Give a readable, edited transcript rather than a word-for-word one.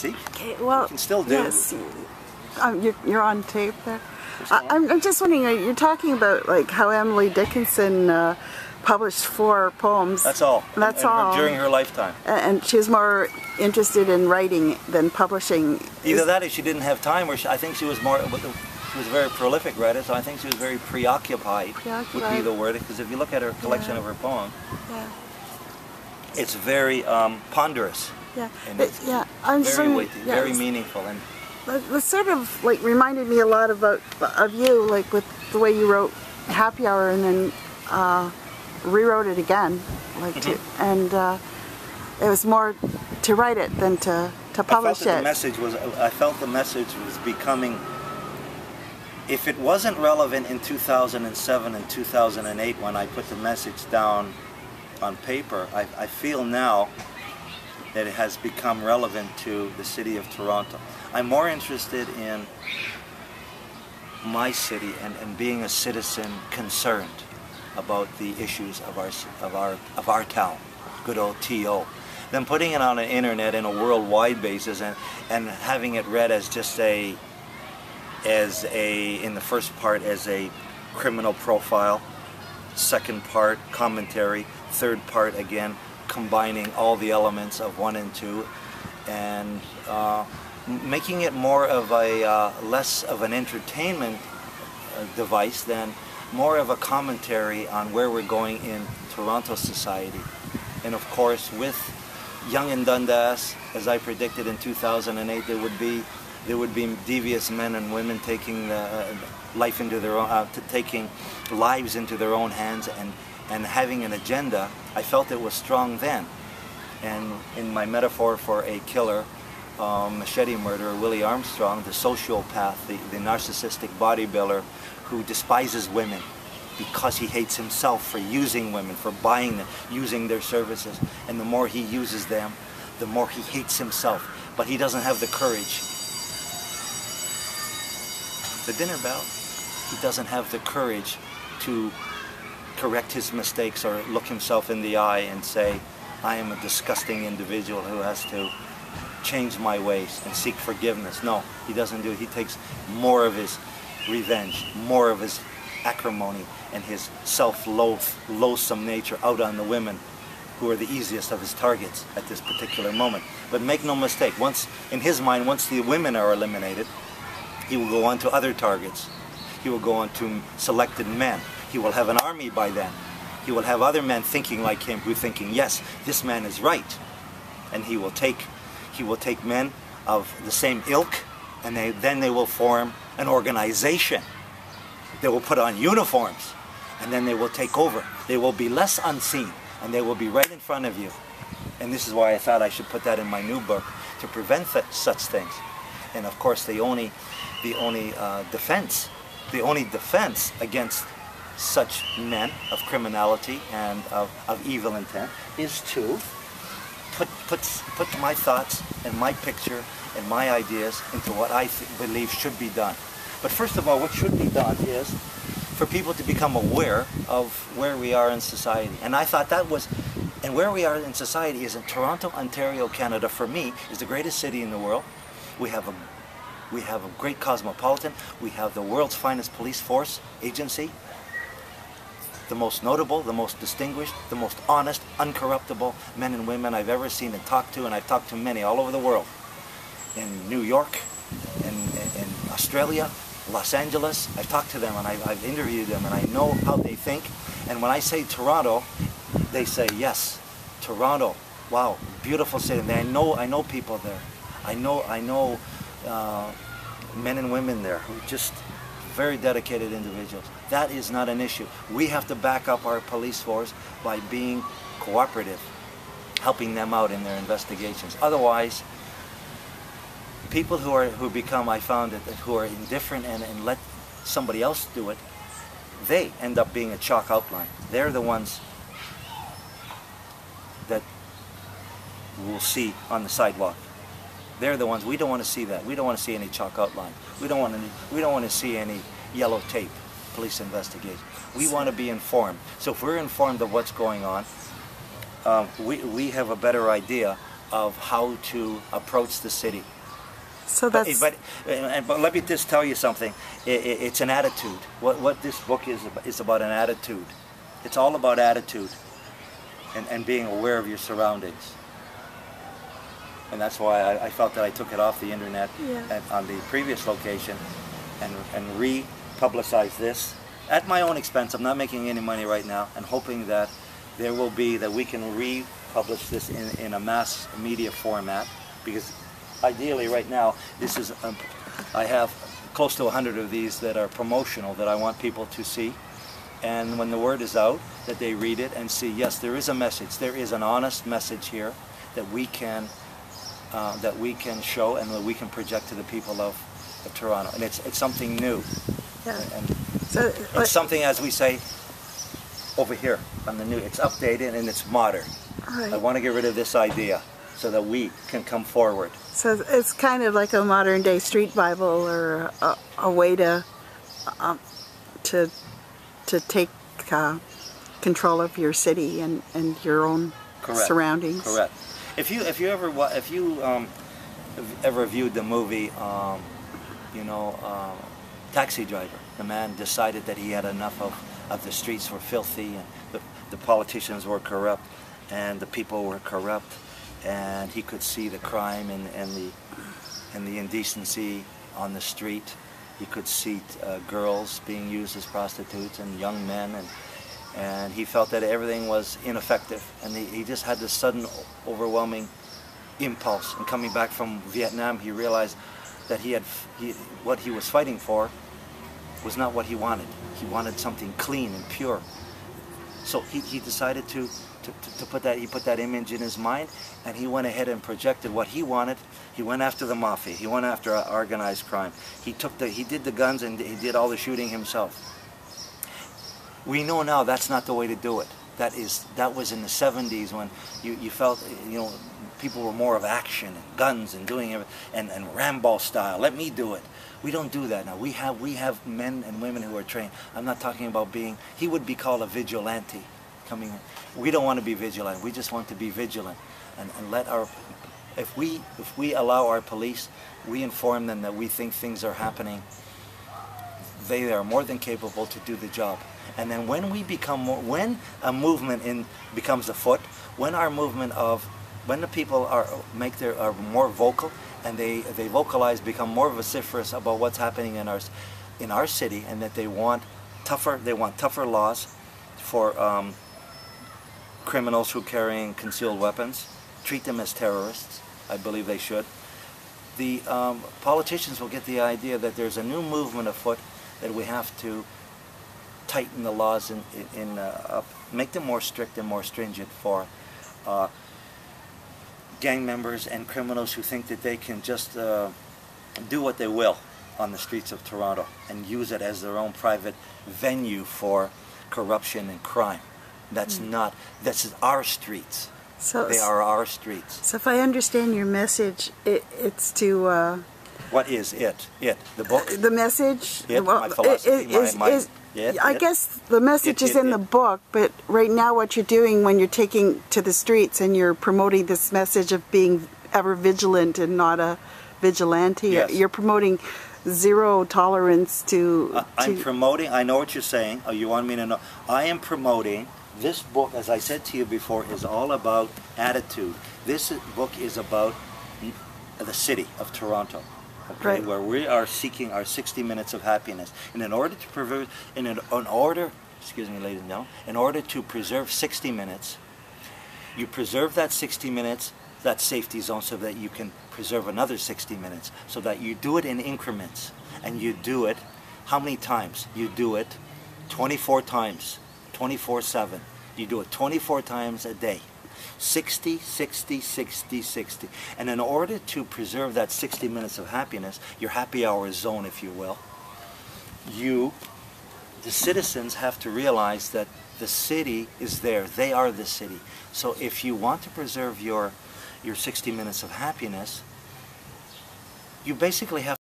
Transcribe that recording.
see? Okay, well, you can still do. Yes, you're on tape there. I'm just wondering, you're talking about like how Emily Dickinson published 4 poems. That's all. That's all. During her lifetime. And she was more interested in writing than publishing. Either that or she didn't have time, or I think she was more, she was a very prolific writer, so I think she was very preoccupied. Would be the word, because if you look at her collection of her poems, it's very ponderous. Yeah, and it's very weighty, very meaningful. And it sort of like reminded me a lot of you, like with the way you wrote Happy Hour and then rewrote it again, like it was more to write it than to publish it. I felt the message was becoming. If it wasn't relevant in 2007 and 2008 when I put the message down on paper, I feel now that it has become relevant to the city of Toronto. I'm more interested in my city and being a citizen concerned about the issues of our town, good old TO, than putting it on the internet in a worldwide basis and having it read as just in the first part as a criminal profile, second part commentary, third part again combining all the elements of 1 and 2, and making it more of a less of an entertainment device than more of a commentary on where we're going in Toronto society. And of course, with Yonge and Dundas, as I predicted in 2008, there would be devious men and women taking life into their own, taking lives into their own hands and having an agenda. I felt it was strong then. And in my metaphor for a killer, machete murderer, Willie Armstrong, the sociopath, the narcissistic bodybuilder who despises women because he hates himself for using women, for buying them, using their services. And the more he uses them, the more he hates himself. But he doesn't have the courage. The dinner bell, he doesn't have the courage to correct his mistakes or look himself in the eye and say, I am a disgusting individual who has to change my ways and seek forgiveness. No, he doesn't do it. He takes more of his revenge, more of his acrimony and his self-loathsome nature out on the women who are the easiest of his targets at this particular moment. But make no mistake, in his mind, once the women are eliminated, he will go on to other targets. He will go on to selected men. He will have an army by then. He will have other men thinking like him, who are thinking, yes, this man is right. And he will take men of the same ilk, and then they will form an organization. They will put on uniforms, and then they will take over. They will be less unseen, and they will be right in front of you. And this is why I thought I should put that in my new book, to prevent such things. And of course, the only defense against such men of criminality and of evil intent is to put my thoughts and my picture and my ideas into what I believe should be done. But first of all, what should be done is for people to become aware of where we are in society. And I thought that was, and where we are in society is in Toronto, Ontario, Canada, for me, is the greatest city in the world. We have a great cosmopolitan. We have the world's finest police force agency. The most notable, the most distinguished, the most honest, uncorruptible men and women I've ever seen and talked to, and I've talked to many all over the world. In New York, in Australia, Los Angeles, I've talked to them and I've interviewed them and I know how they think. And when I say Toronto, they say, yes, Toronto, wow, beautiful city. And I know people there. I know men and women there who are just very dedicated individuals. That is not an issue. We have to back up our police force by being cooperative, helping them out in their investigations. Otherwise, people who become, I found it, who are indifferent and let somebody else do it, they end up being a chalk outline. They're the ones that we'll see on the sidewalk. They're the ones, we don't want to see that. We don't want to see any chalk outline. We don't want to see any yellow tape police investigation. We want to be informed. So if we're informed of what's going on, we have a better idea of how to approach the city. So that's... But let me just tell you something. It's an attitude. What this book is about an attitude. It's all about attitude and being aware of your surroundings. And that's why I felt that I took it off the internet on the previous location and re-publicized this at my own expense. I'm not making any money right now, and hoping that we can republish this in a mass media format, because ideally right now this is I have close to 100 of these that are promotional that I want people to see, and when the word is out that they read it and see, yes, there is a message, there is an honest message here that we can show and that we can project to the people of Toronto, and it's something new. Yeah. And so, it's something, as we say over here on the new, it's updated and it's modern. right. I want to get rid of this idea so that we can come forward. So it's kind of like a modern day street Bible, or a way to take control of your city and your own Correct. surroundings. Correct. If you ever viewed the movie, Taxi Driver, the man decided that he had enough of the streets were filthy and the politicians were corrupt and the people were corrupt, and he could see the crime and the indecency on the street. He could see girls being used as prostitutes and young men, and he felt that everything was ineffective, and he just had this sudden overwhelming impulse. And coming back from Vietnam, he realized that what he was fighting for was not what he wanted. He wanted something clean and pure. So he decided to put that image in his mind, and he went ahead and projected what he wanted. He went after the mafia. He went after organized crime. He did the guns, and he did all the shooting himself. We know now that's not the way to do it. That was in the 70s when you felt, people were more of action and guns and doing everything, and Rambo style. Let me do it. We don't do that now. We have men and women who are trained. I'm not talking about being. He would be called a vigilante. We don't want to be vigilant. We just want to be vigilant and let our. If we allow our police, we inform them that we think things are happening. They are more than capable to do the job. And then when we become more, when a movement becomes afoot, when the people are more vocal, and they vocalize, become more vociferous about what's happening in our city, and that they want tougher laws for criminals who are carrying concealed weapons, treat them as terrorists. I believe they should. The politicians will get the idea that there's a new movement afoot, that we have to tighten the laws make them more strict and more stringent for gang members and criminals who think that they can just do what they will on the streets of Toronto and use it as their own private venue for corruption and crime. This is our streets. They are our streets. So if I understand your message, it's to... what is it? The book? The message? My philosophy? I guess the message is in the book, but right now what you're doing when you're taking to the streets and you're promoting this message of being ever vigilant and not a vigilante, you're promoting zero tolerance to... I'm promoting, I know what you're saying. Oh, you want me to know? I am promoting, this book, as I said to you before, is all about attitude. This book is about the city of Toronto. Okay, right. Where we are seeking our 60 minutes of happiness, and in order to preserve, excuse me, ladies and gentlemen, in order to preserve 60 minutes, you preserve that 60 minutes, that safety zone, so that you can preserve another 60 minutes, so that you do it in increments, and you do it, how many times? You do it 24 times, 24/7. You do it 24 times a day. 60, 60, 60, 60. And in order to preserve that 60 minutes of happiness, your happy hour zone, if you will, the citizens have to realize that the city is there. They are the city. So if you want to preserve your 60 minutes of happiness, you basically have